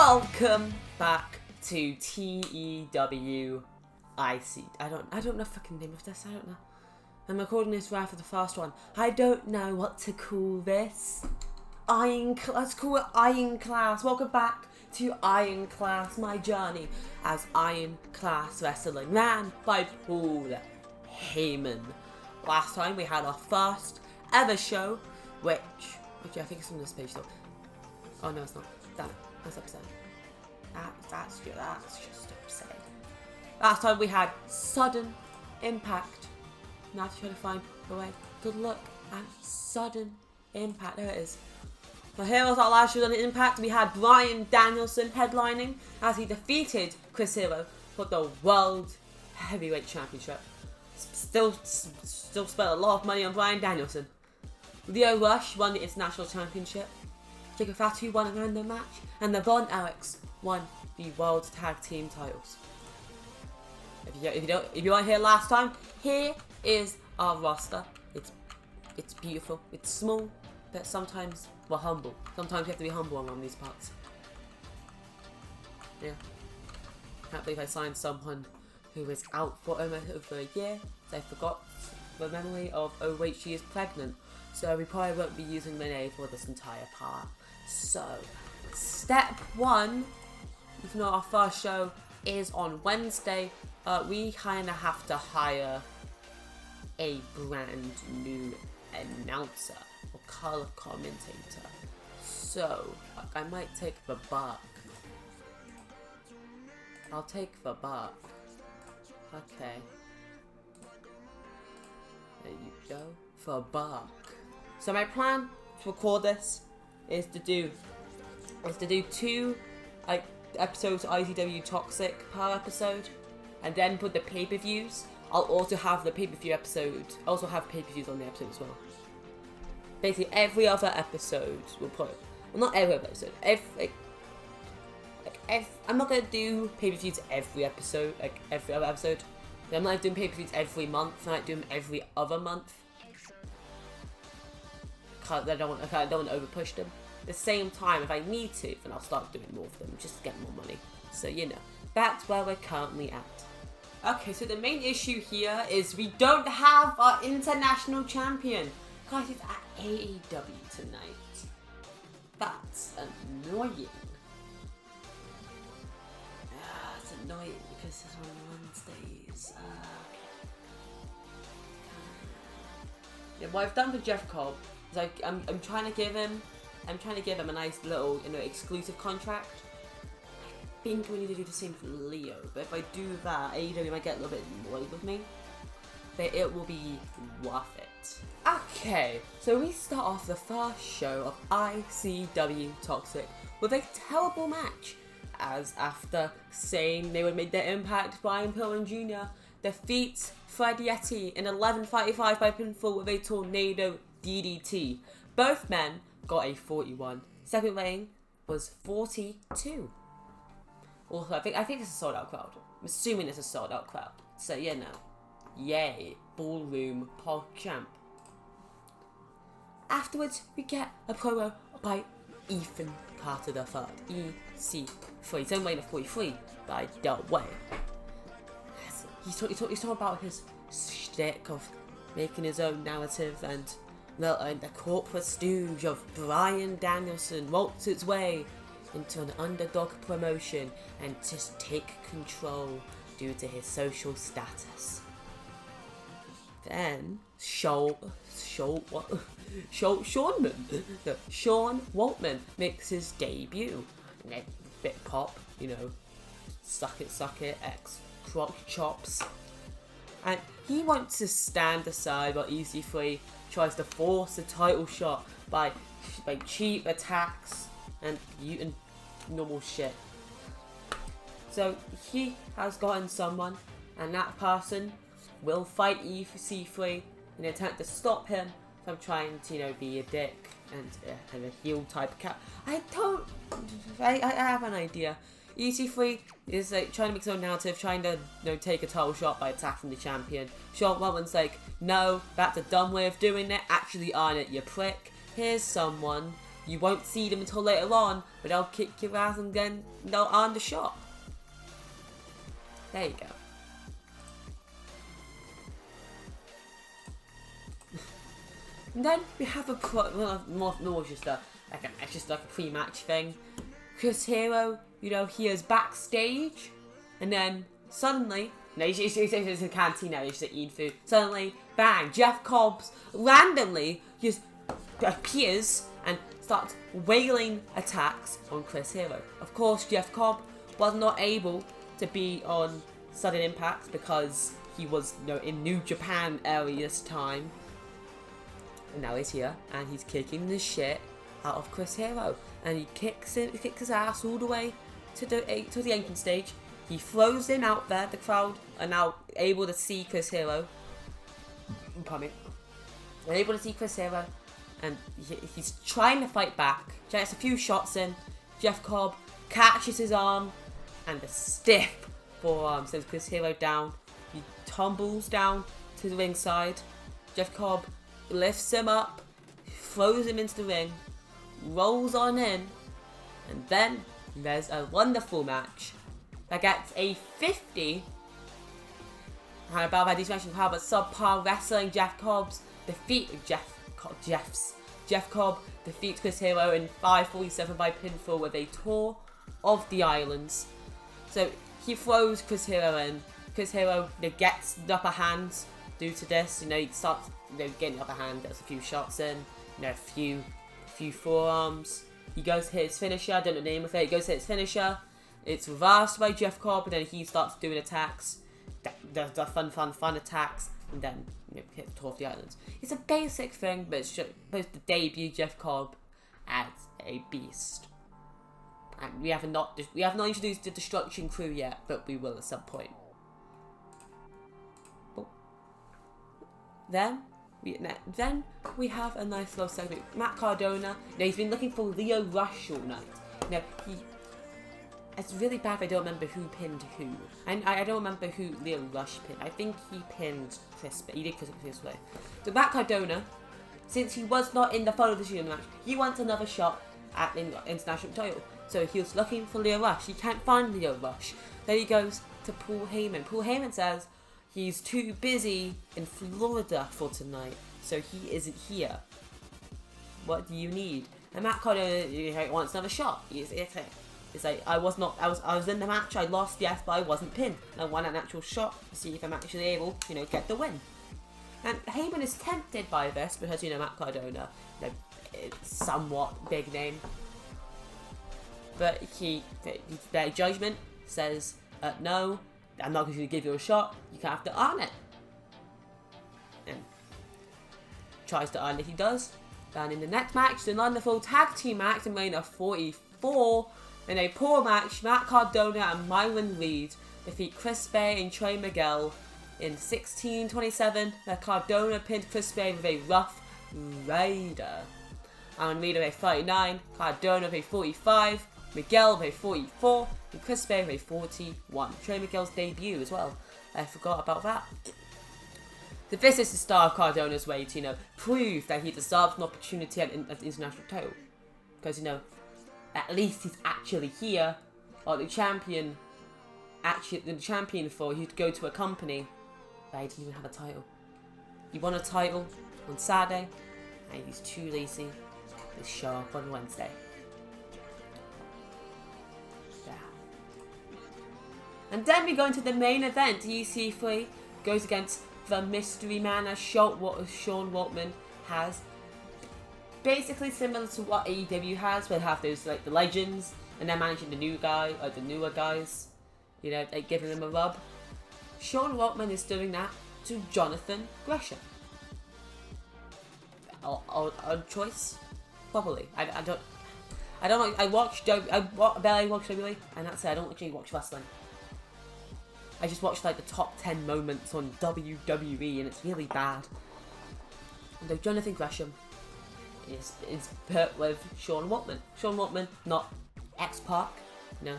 Welcome back to TEW I don't know the fucking name of this, I don't know. I'm recording this right after the first one. I don't know what to call this. Let's call it Iron Class. Welcome back to Iron Class, my journey as Iron Class Wrestling, ran by Paul Heyman. Last time we had our first ever show, which actually I think it's on this page though. Oh no, it's not. That's upsetting. That's just upsetting. Last time we had Sudden Impact. Now to try to find a way to look at Sudden Impact. There it is. So here was our last show on Impact. We had Bryan Danielson headlining as he defeated Chris Hero for the World Heavyweight Championship. Still spent a lot of money on Bryan Danielson. Leo Rush won the International Championship. Jacob Fatu won a random match, and the Von Erichs won the World Tag Team titles. If you weren't here last time, here is our roster. It's beautiful. It's small, but sometimes we're humble. Sometimes you have to be humble around these parts. Yeah. Can't believe I signed someone who is out for over a year. So I forgot the memory of, oh wait, she is pregnant. So we probably won't be using Renee for this entire part. So, step one, even though our first show is on Wednesday, we kind of have to hire a brand new announcer or color commentator. So, I might take the buck. I'll take the buck. Okay. There you go. For a buck. So my plan to record this is to do 2 episodes of ICW Toxic per episode, and then put the pay-per-views. I'll also have the pay-per-view episode. I also have pay-per-views on the episode as well. Basically, every other episode we'll put. Well, not every episode. I'm not gonna do pay-per-views every episode, like every other episode. I'm not doing pay-per-views every month. I might do them every other month. I don't want to overpush them. At the same time, if I need to, then I'll start doing more of them, just to get more money. So, you know, that's where we're currently at. Okay, so the main issue here is we don't have our international champion. Guys, it's at AEW tonight. That's annoying. It's annoying because it's on Wednesdays. Yeah, what I've done for Jeff Cobb is I'm trying to give him a nice little, exclusive contract. I think we need to do the same for Leo, but if I do that, AEW might get a little bit annoyed with me. But it will be worth it. Okay, so we start off the first show of ICW Toxic with a terrible match, as after saying they would make their impact, Brian Pillman Jr. defeats Fred Yeti in 11:55 by pinfall with a tornado DDT. Both men got a 41. Second rating was 42. Also, I think it's a sold out crowd. I'm assuming it's a sold out crowd. So, yay, ballroom PogChamp. Afterwards, we get a promo by Ethan Carter III, EC3. Same rating of 43, by the way. He's talking about his shtick of making his own narrative, and the corporate stooge of Bryan Danielson walks its way into an underdog promotion and just take control due to his social status. Then Sean Waltman makes his debut. Bit pop, suck it, X croc chops. And he wants to stand aside while EC3 tries to force a title shot by cheap attacks and normal shit. So he has gotten someone, and that person will fight EC3 in an attempt to stop him from trying to, be a dick and a heel type cat. I have an idea. EC3 is trying to make his own narrative, trying to take a title shot by attacking the champion. Sean Waltman's like, no, that's a dumb way of doing it. Actually earn it, you prick. Here's someone You won't see them until later on, but they'll kick your ass and then they'll earn the shot. There you go. And then we have it's just like a pre-match thing. Chris Hero, you know, he is backstage, and then suddenly, no, he's in a canteen now, he's just eating food. Suddenly, bang, Jeff Cobb randomly just appears and starts wailing attacks on Chris Hero. Of course, Jeff Cobb was not able to be on Sudden Impact because he was, you know, in New Japan area this time. And now he's here, and he's kicking the shit out of Chris Hero, and he kicks his ass all the way to the entrance stage. He throws him out there. The crowd are now able to see Chris Hero. Pardon me. They're able to see Chris Hero, and he's trying to fight back. Gets a few shots in. Jeff Cobb catches his arm, and the stiff forearm sends Chris Hero down. He tumbles down to the ringside. Jeff Cobb lifts him up, throws him into the ring, rolls on in, and then there's a wonderful match that gets a 50. How about by these mentioned how about subpar wrestling? Jeff Cobb defeats Chris Hero in 5:47 by pinfall with a tour of the islands. So he throws Chris Hero in. Chris Hero gets the upper hand due to this. You know, he starts getting the upper hand, gets a few shots in, you know, a few forearms. He goes to hit his finisher, I don't know the name of it, he goes to hit his finisher. It's reversed by Jeff Cobb, and then he starts doing attacks. The fun attacks, and then, you know, hit the tour of the islands. It's a basic thing, but it's supposed to debut Jeff Cobb as a beast. And we have not introduced the Destruction Crew yet, but we will at some point. Then we have a nice little segment. Matt Cardona. Now, he's been looking for Leo Rush all night. Now, it's really bad if I don't remember who pinned who. And I don't remember who Leo Rush pinned. I think he pinned Chris Bay. He did Chris Bay. So Matt Cardona, since he was not in the photo decision match, he wants another shot at the international title. So he was looking for Leo Rush. He can't find Leo Rush. Then he goes to Paul Heyman. Paul Heyman says he's too busy in Florida for tonight, so he isn't here. What do you need? And Matt Cardona wants another shot. It's like, I was in the match, I lost, yes, but I wasn't pinned. I want an actual shot to see if I'm actually able, you know, get the win. And Heyman is tempted by this because, you know, Matt Cardona, you know, it's somewhat big name. But their judgment says, no, I'm not going to give you a shot, you have to earn it. And tries to earn it, he does. Then in the next match, the wonderful tag team match in reign of 44. In a poor match, Matt Cardona and Myron Reed defeat Chris Bay and Trey Miguel in 16:27. Cardona pinned Chris Bay with a Rough Rider. Myron Reed with a 39, Cardona with a 45, Miguel with a 44, and Chris Bay with a 41. Trey Miguel's debut as well. I forgot about that. So this is the start of Cardona's way to, you know, prove that he deserves an opportunity at the international title. Because, you know, at least he's actually here, or the champion for, he'd go to a company that he didn't even have a title. He won a title on Saturday, and he's too lazy to show up on Wednesday. Yeah. And then we go into the main event. EC3 goes against the Mystery Man, as Sean Waltman has. Basically similar to what AEW has, where they have those, like, the legends, and they're managing the newer guys, you know, like giving them a rub. Sean Waltman is doing that to Jonathan Gresham. Odd choice, probably. I don't know. I barely watch WWE, and that's it. I don't actually watch wrestling. I just watch, like, the top 10 moments on WWE, and it's really bad. And so Jonathan Gresham is put with Sean Waltman. Sean Waltman, not X-Pac, no.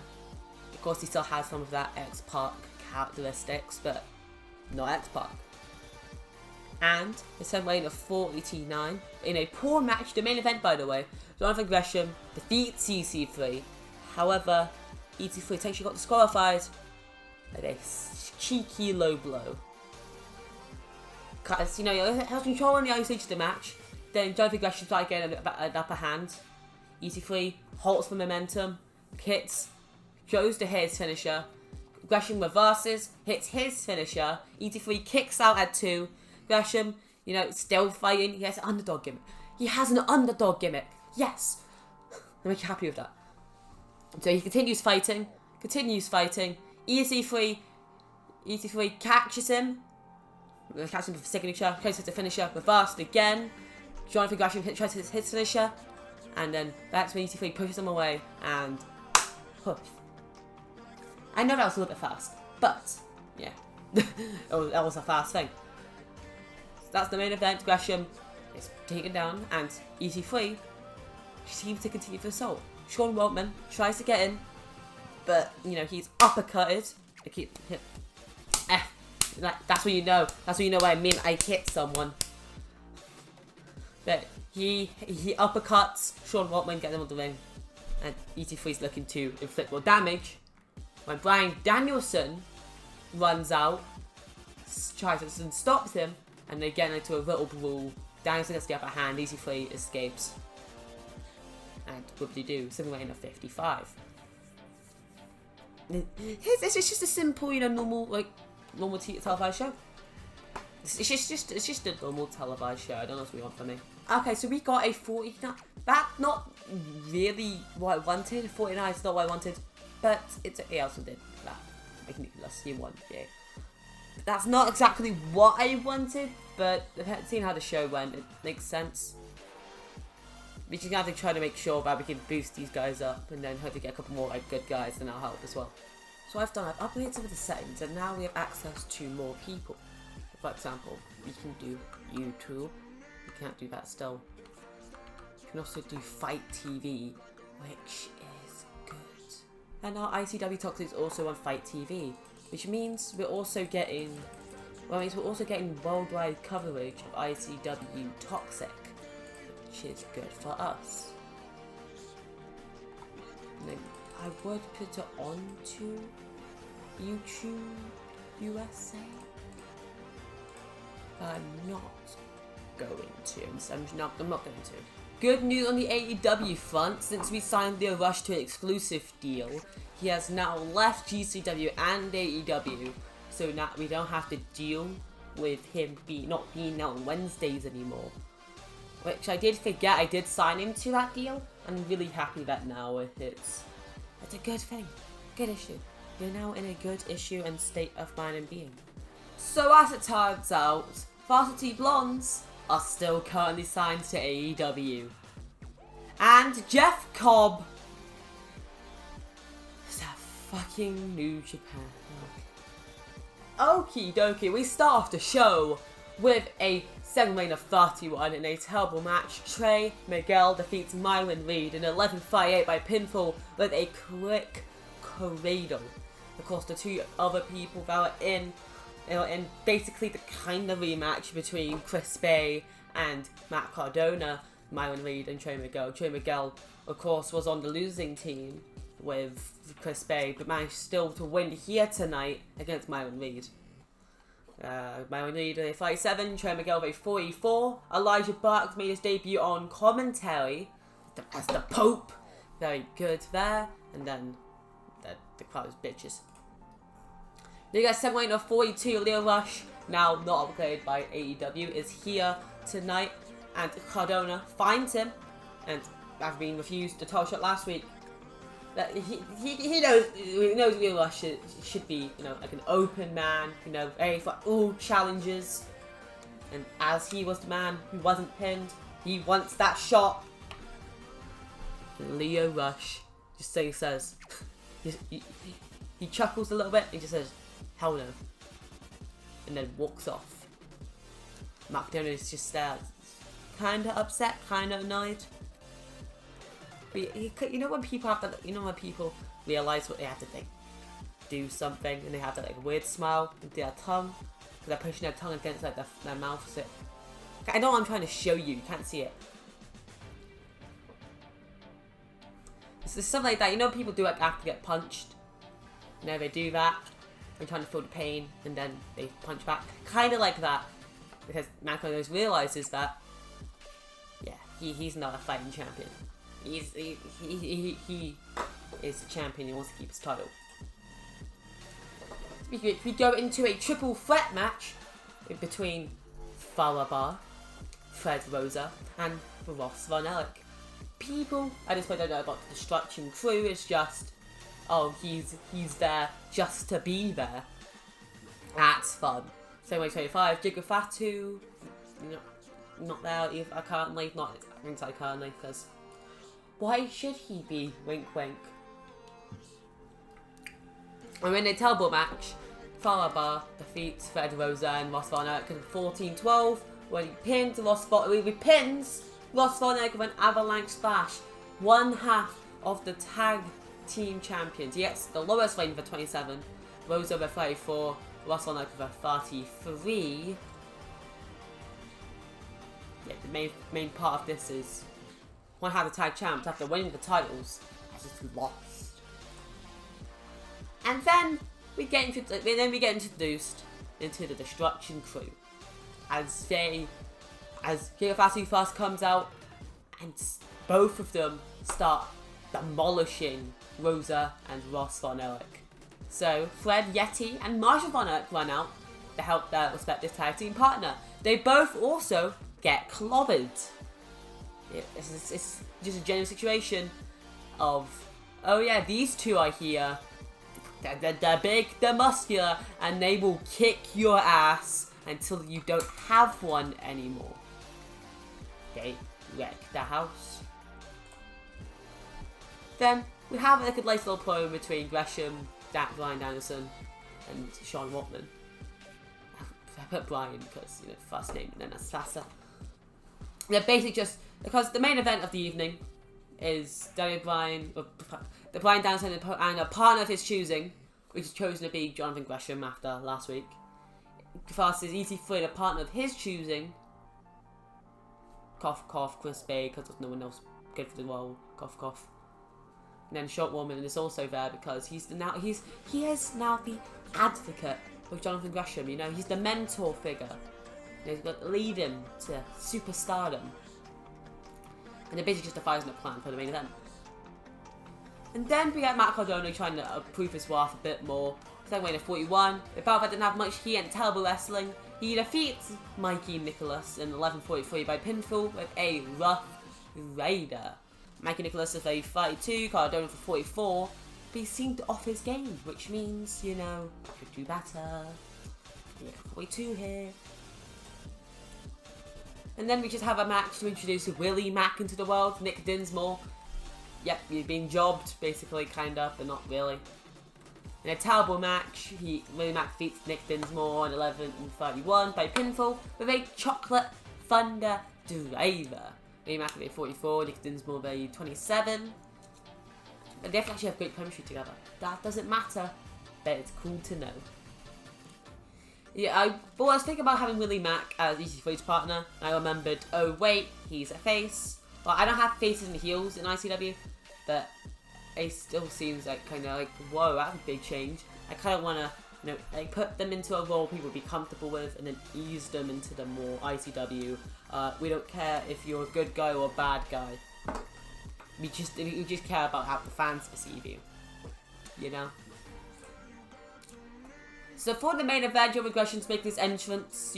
Of course, he still has some of that X-Pac characteristics, but not X-Pac. And it's weighing a 40-9 in a poor match. The main event, by the way, Jonathan Gresham defeats EC3. However, EC3 takes got disqualified at a cheeky low blow. Because, you know, he has control on the early stage of the match. Then Jonathan Gresham started getting an upper hand. EC3 halts the momentum, hits, goes to his finisher. Gresham reverses, hits his finisher. EC3 kicks out at 2. Gresham, you know, still fighting. He has an underdog gimmick. He has an underdog gimmick. Yes. I'm really happy with that. So he continues fighting. EC3 catches him. Catches him for the signature. Tries to hit the finisher. Reversed again. Jonathan Gresham tries to hit his finisher. And then that's when EC3 pushes him away. And poof. I know that was a little bit fast. But, yeah. that was a fast thing. That's the main event. Gresham is taken down, and EC3 seems to continue for assault. Sean Waltman tries to get in, but you know he's uppercutted. That's what you know. That's what you know what I mean. I hit someone. But he uppercuts Sean Waltman, gets him on the ring, and EC3 is looking to inflict more damage. When Bryan Danielson runs out, tries to stops him. And they get into a little brawl. Danielson gets the upper hand. EC3 escapes. And what do they do? Something like in a 55. It's just a simple, you know, normal televised show. It's just a normal televised show. I don't know what we want from me. Okay, so we got a 49. That's not really what I wanted. 49 is not what I wanted, but it also did that. I can let's see one. Yeah. That's not exactly what I wanted, but seeing how the show went, it makes sense. We just have to try to make sure that we can boost these guys up, and then hopefully get a couple more like good guys, and that'll help as well. So I've upgraded some of the settings, and now we have access to more people. For example, we can do YouTube. We can't do that still. We can also do Fight TV, which is good. And our ICW Toxic is also on Fight TV. Which means we're also getting worldwide coverage of ICW Toxic, which is good for us. Now, I would put it onto YouTube USA, but I'm not going to. I'm not going to. Good news on the AEW front. Since we signed Leo Rush to an exclusive deal, he has now left GCW and AEW, so now we don't have to deal with him not being out on Wednesdays anymore. Which I did forget I did sign him to that deal. I'm really happy that now it's a good thing. Good issue. You're now in a good issue and state of mind and being. So as it turns out, Varsity Blondes are still currently signed to AEW. And Jeff Cobb is at fucking New Japan. Okie dokie, we start off the show with a 7-man of 31 in a terrible match. Trey Miguel defeats Myron Reed in 11:38 by pinfall with a quick cradle. Of course, the two other people that were in basically the kind of rematch between Chris Bay and Matt Cardona, Myron Reed and Trey Miguel. Trey Miguel, of course, was on the losing team with Chris Bay, but managed still to win here tonight against Myron Reed. Myron Reed with a 37, Trey Miguel with a 44. Elijah Burks made his debut on commentary as the Pope. Very good there. And then the crowd was bitches. Then you got 7-man of 42, Leo Rush, now not upgraded by AEW, is here tonight. And Cardona finds him, and after being refused the title shot last week, that he knows Leo Rush should be, you know, like an open man, you know, very for all challenges. And as he was the man who wasn't pinned, he wants that shot. And Leo Rush just says, he chuckles a little bit, and just says, "Hell no," and then walks off. McDonough is just there, kinda upset, kinda annoyed. But you know when people have that, you know when people realise what they have to think, do something, and they have that like weird smile with their tongue. because they're pushing their tongue against like their mouth. So I know what I'm trying to show you. You can't see it. So stuff like that. You know, people do like after get punched. You know, they do that. They're trying to feel the pain, and then they punch back. Kind of like that, because Mankind realizes that, yeah, he's not a fighting champion. He is the champion. He wants to keep his title. We go into a triple threat match between Falabar, Fred Rosa, and Ross Von Erich. People at this point don't know about the Destruction Crew. It's just, oh, he's there just to be there. That's fun. Same way 25, Gigafatu, not there currently, not inside currently, because why should he be? Wink wink. And in a terrible match, Falabar defeats Fred Rosa and Ross Von Erich in 14-12 when he pins Ross Von Erich with an avalanche splash. One half of the tag team champions. He gets the lowest rating for 27, Rosa with 34, Ross Von Erich with 33. Yeah, the main part of this is one half the tag champs after winning the titles has just lost. And then we get introduced into the Destruction Crew as Gigafatu first comes out, and both of them start demolishing Rosa and Ross Von Erich. So Fred Yeti and Marshall Von Erich run out to help their respective tag team partner. They both also get clobbered. It's just a genuine situation of, oh yeah, these two are here. They're big, they're muscular, and they will kick your ass until you don't have one anymore. They wreck the house. Then we have like a nice little promo between Gresham, Brian Danielson, and Sean Waltman. I put Brian because, first name, and then that's faster. They're basically just, because the main event of the evening is Brian Danielson and a partner of his choosing, which is chosen to be Jonathan Gresham after last week. Versus EC3 and a partner of his choosing, cough cough, Chris Bay, because there's no one else good for the role, cough cough. And then Short Woman is also there because he is now the advocate of Jonathan Gresham. He's the mentor figure. He's got to lead him to superstardom. And they're basically just devising a plan for the main event. And then we get Matt Cardona trying to prove his worth a bit more. Then weighing at 41. The Battle didn't have much heat and terrible wrestling. He defeats Mikey Nicholas in 11:43 by pinfall with a Rough Rider. Mikey Nicholas is a 32, Cardona for 44. But he seemed off his game, which means, I could do better. Yeah, 42 here. And then we just have a match to introduce Willie Mack into the world. Nick Dinsmore. Yep, he's being jobbed, basically, kind of, but not really. In a terrible match, Willie Mack defeats Nick Dinsmore on 11:31 by pinfall with a Chocolate Thunder Driver. Willie Mack with a 44, Nick Dinsmore with a 27. And they actually have great chemistry together. That doesn't matter, but it's cool to know. Yeah, I was thinking about having Willie Mack as EC3's partner, and I remembered, oh wait, he's a face. Well, I don't have faces and heels in ICW, but it still seems like kind of like, whoa, that's a big change. I kind of want to, put them into a role people would be comfortable with, and then ease them into the more ICW. We don't care if you're a good guy or a bad guy. We just care about how the fans perceive you. So for the main event, Joe Regression's making his entrance.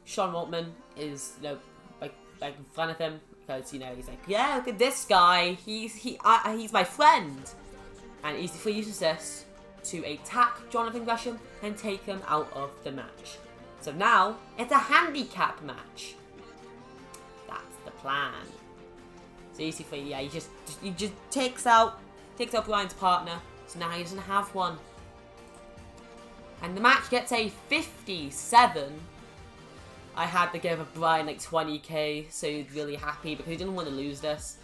Sean Waltman is like in front of him. Because, he's like, yeah, look at this guy, he's my friend. And EC3 uses this to attack Jonathan Gresham and take him out of the match. So now, it's a handicap match. That's the plan. So EC3, yeah, he just takes out Brian's partner, so now he doesn't have one. And the match gets a 57. I had to give Brian like 20k, so he's really happy because he didn't want to lose this.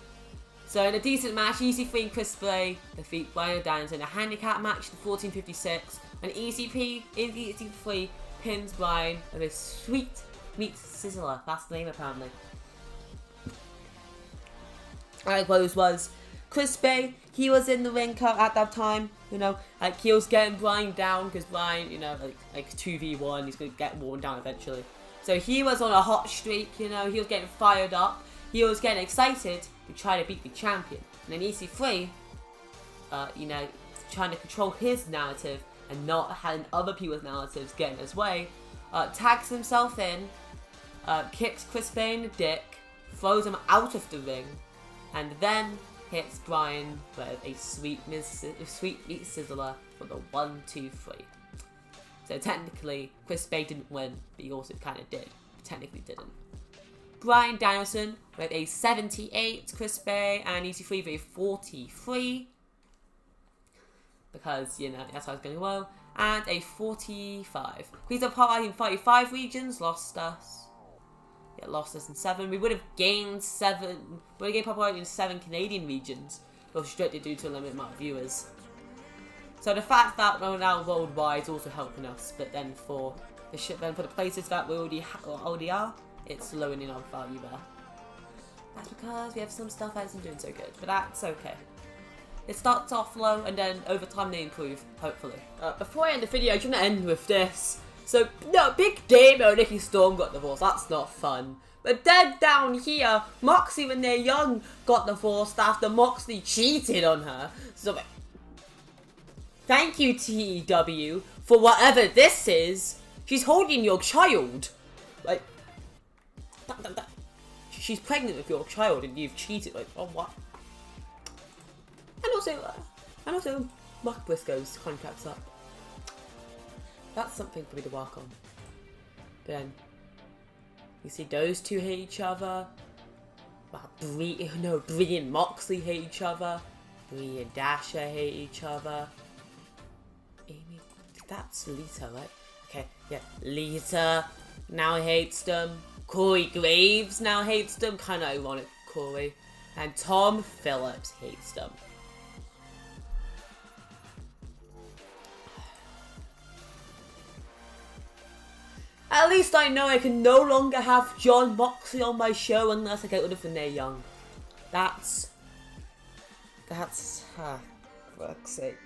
So in a decent match, EC3 and Chris Bray defeat Brian Danielson in a handicap match to 14:56, and EC3 pins Bryan with a sweet meat sizzler. That's the name apparently. Likewise was Chris Bay. He was in the ring at that time. You know, like he was getting Bryan down because Bryan, you know, like 2v1, he's gonna get worn down eventually. So he was on a hot streak. You know, he was getting fired up. He was getting excited to try to beat the champion. And then EC3, you know, trying to control his narrative and not having other people's narratives get in his way, tags himself in, kicks Chris Bay in the dick, throws him out of the ring, and then hits Bryan with a sweet meat sizzler for the 1, 2, 3. So technically, Chris Bay didn't win, but he also kind of did. Technically didn't. Bryan Danielson with a 78, Chris Bay, and EC3 with a 43. Because, you know, that's how it's going well. And a 45. Queens of Heart in 35 regions lost us. Yeah, lost us in 7. We would have gained 7. We would have gained popularity in 7 Canadian regions. But restricted due to a limited amount of viewers. So the fact that we're now worldwide is also helping us. But then for the places that we already are, it's lowering our value there. That's because we have some stuff that isn't doing so good. But that's okay. It starts off low, and then over time they improve, hopefully. Before I end the video, I'm going to end with this. So, no, Big Damo and Nikki Storm got divorced. That's not fun. But then down here, Moxley, when they're young, got divorced after Moxley cheated on her. So, thank you, TEW, for whatever this is. She's holding your child. Like, she's pregnant with your child, and you've cheated. Like, oh, what? And also, Mark Briscoe's contract's up. That's something for me to work on. But then, you see those two hate each other. Brie and Moxley hate each other. Brie and Dasha hate each other. Amy, that's Lita, right? Okay, yeah, Lita now hates them. Corey Graves now hates them. Kind of ironic, Corey. And Tom Phillips hates them. At least I know I can no longer have John Moxley on my show unless I get rid of when they're young. That's... for fuck's sake.